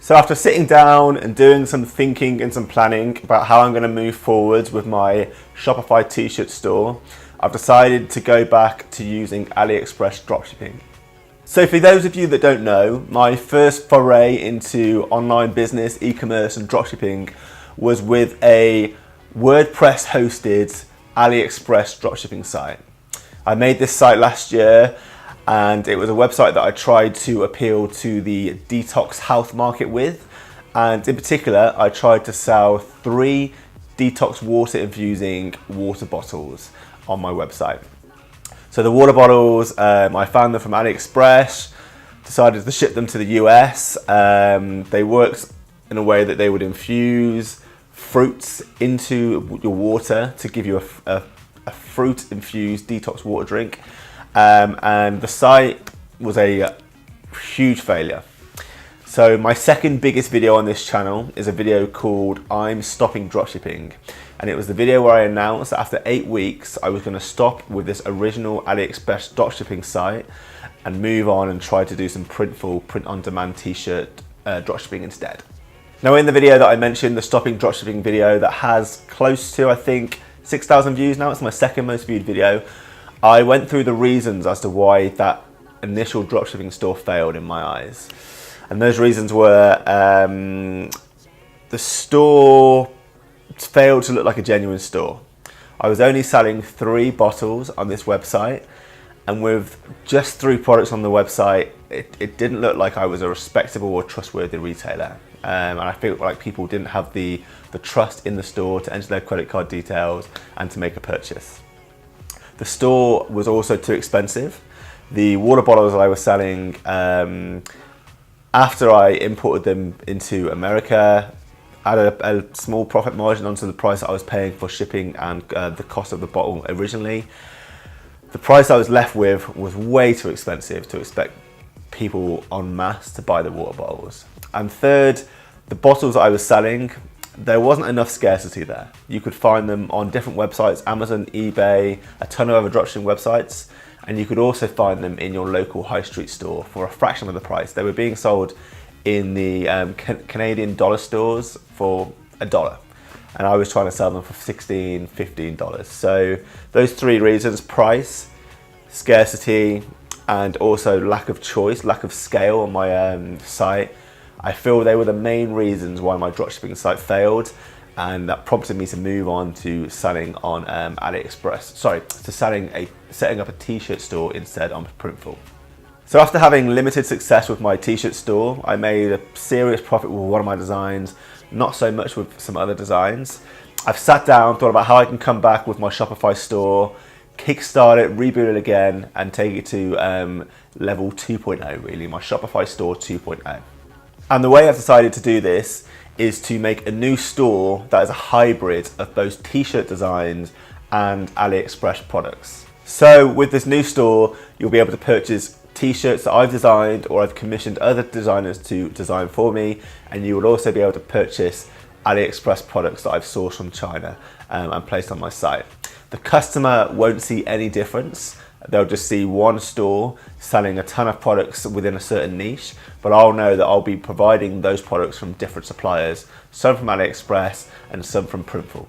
So after sitting down and doing some thinking and some planning about how I'm going to move forwards with my Shopify t-shirt store, I've decided to go back to using AliExpress Dropshipping. So for those of you that don't know, my first foray into online business, e-commerce and dropshipping was with a WordPress hosted AliExpress dropshipping site. I made this site last year, and it was a website that I tried to appeal to the detox health market with. And in particular, I tried to sell 3 detox water infusing water bottles on my website. So the water bottles, I found them from AliExpress, decided to ship them to the US. They worked in a way that they would infuse fruits into your water to give you a fruit infused detox water drink. And the site was a huge failure. So my second biggest video on this channel is a video called I'm Stopping Dropshipping. And it was the video where I announced that after 8 weeks, I was going to stop with this original AliExpress dropshipping site and move on and try to do some Printful, print-on-demand t-shirt dropshipping instead. Now in the video that I mentioned, the Stopping Dropshipping video that has close to, I think, 6,000 views now, it's my second most viewed video. I went through the reasons as to why that initial dropshipping store failed in my eyes. And those reasons were the store failed to look like a genuine store. I was only selling 3 bottles on this website, and with just 3 products on the website, it didn't look like I was a respectable or trustworthy retailer. And I feel like people didn't have the trust in the store to enter their credit card details and to make a purchase. The store was also too expensive. The water bottles that I was selling, after I imported them into America, added a small profit margin onto the price that I was paying for shipping and the cost of the bottle originally. The price I was left with was way too expensive to expect people en masse to buy the water bottles. And third, the bottles that I was selling, there wasn't enough scarcity there. You could find them on different websites, Amazon, eBay, a ton of other dropshipping websites, and you could also find them in your local high street store for a fraction of the price. They were being sold in the Canadian dollar stores for $1, and I was trying to sell them for $16, $15. So those 3 reasons, price, scarcity, and also lack of choice, lack of scale on my site, I feel they were the main reasons why my dropshipping site failed, and that prompted me to move on to selling on AliExpress. Setting up a t-shirt store instead on Printful. So after having limited success with my t-shirt store, I made a serious profit with one of my designs, not so much with some other designs. I've sat down, thought about how I can come back with my Shopify store, kickstart it, reboot it again, and take it to level 2.0 really, my Shopify store 2.0. And the way I've decided to do this is to make a new store that is a hybrid of both t-shirt designs and AliExpress products. So with this new store, you'll be able to purchase t-shirts that I've designed or I've commissioned other designers to design for me, and you will also be able to purchase AliExpress products that I've sourced from China and placed on my site. The customer won't see any difference. They'll just see one store selling a ton of products within a certain niche, but I'll know that I'll be providing those products from different suppliers, some from AliExpress and some from Printful.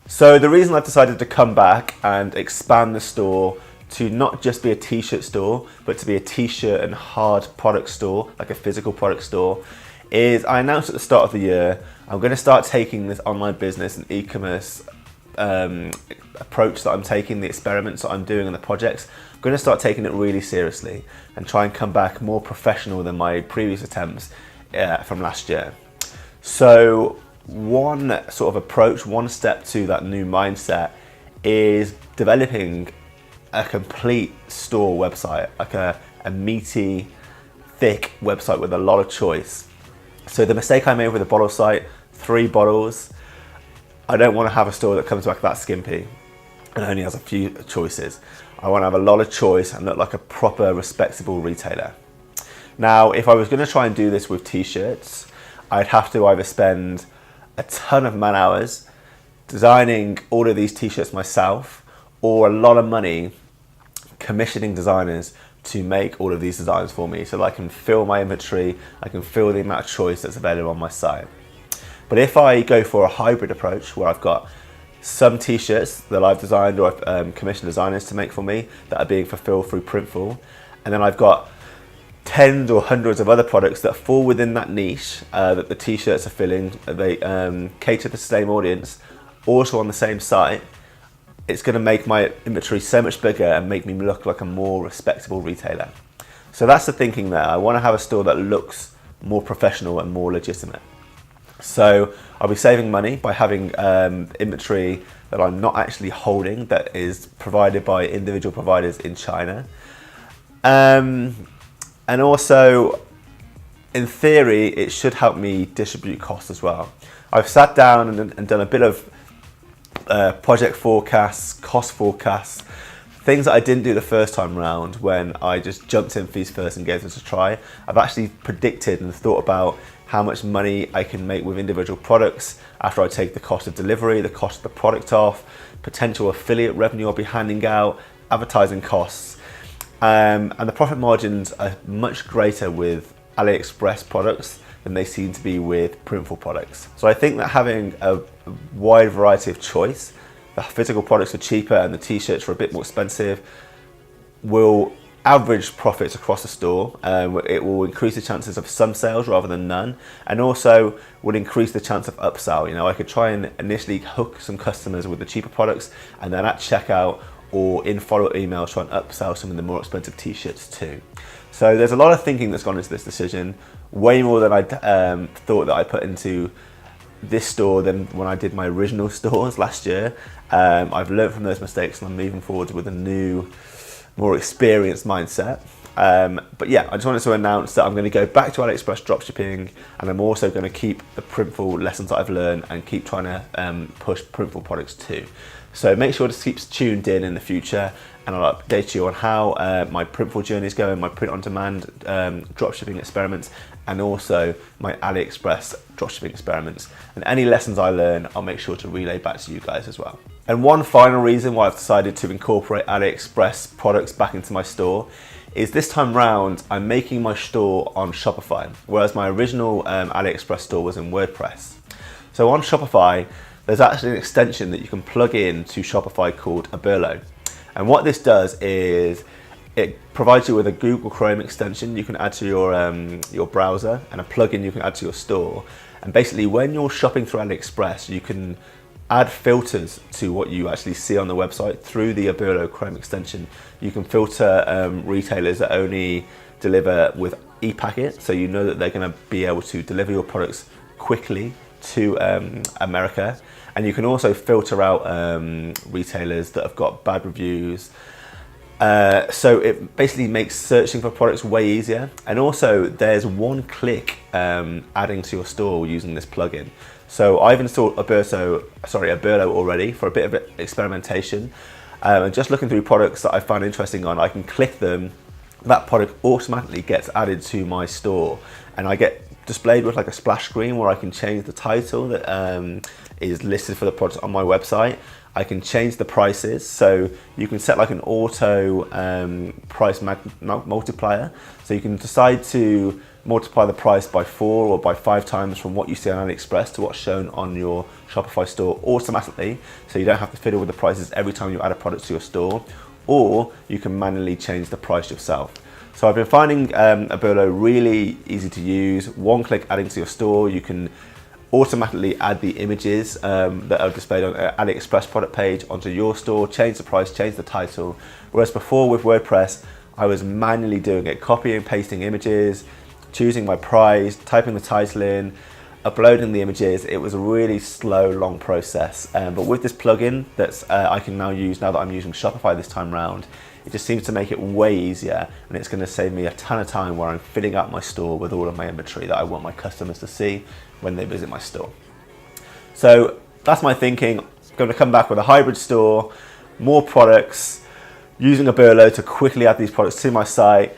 So the reason I've decided to come back and expand the store to not just be a t-shirt store, but to be a t-shirt and hard product store, like a physical product store, is I announced at the start of the year, I'm going to start taking this online business and e-commerce approach that I'm taking, the experiments that I'm doing and the projects. I'm going to start taking it really seriously and try and come back more professional than my previous attempts from last year. So one sort of approach, one step to that new mindset is developing a complete store website, like a meaty, thick website with a lot of choice. So the mistake I made with the bottle site, 3 bottles, I don't want to have a store that comes back that skimpy and only has a few choices. I want to have a lot of choice and look like a proper, respectable retailer. Now, if I was going to try and do this with t-shirts, I'd have to either spend a ton of man hours designing all of these t-shirts myself, or a lot of money commissioning designers to make all of these designs for me so that I can fill my inventory, I can fill the amount of choice that's available on my site. But if I go for a hybrid approach where I've got some t-shirts that I've designed or I've commissioned designers to make for me that are being fulfilled through Printful, and then I've got tens or hundreds of other products that fall within that niche that the t-shirts are filling, they cater to the same audience, also on the same site, it's going to make my inventory so much bigger and make me look like a more respectable retailer. So that's the thinking there. I want to have a store that looks more professional and more legitimate. So I'll be saving money by having inventory that I'm not actually holding, that is provided by individual providers in China. And also, in theory, it should help me distribute costs as well. I've sat down and done a bit of project forecasts, cost forecasts, things that I didn't do the first time round when I just jumped in fees first and gave this a try. I've actually predicted and thought about how much money I can make with individual products after I take the cost of delivery, the cost of the product off, potential affiliate revenue I'll be handing out, advertising costs. And the profit margins are much greater with AliExpress products than they seem to be with Printful products. So I think that having a wide variety of choice, the physical products are cheaper and the t-shirts are a bit more expensive, will average profits across the store. It will increase the chances of some sales rather than none, and also would increase the chance of upsell. You know, I could try and initially hook some customers with the cheaper products, and then at checkout or in follow-up emails try and upsell some of the more expensive t-shirts too. So there's a lot of thinking that's gone into this decision, way more than I thought that I put into this store than when I did my original stores last year. I've learned from those mistakes and I'm moving forward with a new, more experienced mindset. But yeah, I just wanted to announce that I'm going to go back to AliExpress Dropshipping, and I'm also going to keep the Printful lessons that I've learned and keep trying to push Printful products too. So make sure to keep tuned in the future, and I'll update you on how my Printful journey is going, my print-on-demand dropshipping experiments, and also my AliExpress dropshipping experiments. And any lessons I learn, I'll make sure to relay back to you guys as well. And one final reason why I've decided to incorporate AliExpress products back into my store is this time round, I'm making my store on Shopify, whereas my original AliExpress store was in WordPress. So on Shopify, there's actually an extension that you can plug in to Shopify called Aberlo. And what this does is it provides you with a Google Chrome extension you can add to your browser, and a plugin you can add to your store. And basically when you're shopping through AliExpress, you can add filters to what you actually see on the website through the Aberlo Chrome extension. You can filter retailers that only deliver with e-packet, so you know that they're going to be able to deliver your products quickly to America. And you can also filter out retailers that have got bad reviews. So it basically makes searching for products way easier. And also there's one click adding to your store using this plugin. So I've installed Aberlo already for a bit of experimentation. And just looking through products that I find interesting on, I can click them. That product automatically gets added to my store, and I get displayed with like a splash screen where I can change the title that is listed for the product on my website. I can change the prices, so you can set like an auto price multiplier, so you can decide to multiply the price by 4 or by 5 times from what you see on AliExpress to what's shown on your Shopify store automatically, so you don't have to fiddle with the prices every time you add a product to your store, or you can manually change the price yourself. So I've been finding Aberlo really easy to use. One click adding to your store, you can automatically add the images that are displayed on an AliExpress product page onto your store, change the price, change the title. Whereas before with WordPress, I was manually doing it, copying and pasting images, choosing my price, typing the title in, uploading the images. It was a really slow, long process. But with this plugin that I can now use, now that I'm using Shopify this time round, it just seems to make it way easier, and it's going to save me a ton of time where I'm filling out my store with all of my inventory that I want my customers to see when they visit my store. So that's my thinking. I'm going to come back with a hybrid store, more products, using Aberlo to quickly add these products to my site,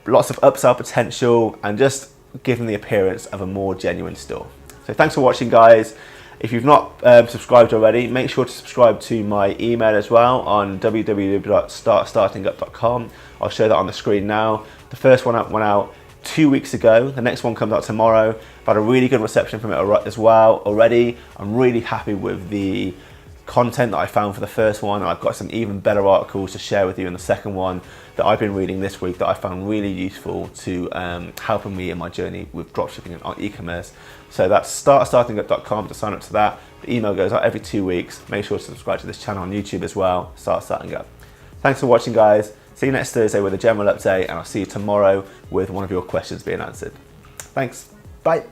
lots of upsell potential, and just give them the appearance of a more genuine store. So thanks for watching, guys. If you've not subscribed already, make sure to subscribe to my email as well on www.startstartingup.com. I'll show that on the screen now. The first one went out 2 weeks ago. The next one comes out tomorrow. I've had a really good reception from it as well already. I'm really happy with the content that I found for the first one, and I've got some even better articles to share with you in the second one that I've been reading this week that I found really useful to helping me in my journey with dropshipping and e-commerce. So that's startstartingup.com to sign up to that. The email goes out every 2 weeks. Make sure to subscribe to this channel on YouTube as well, Start Starting Up. Thanks for watching, guys. See you next Thursday with a general update, and I'll see you tomorrow with one of your questions being answered. Thanks. Bye.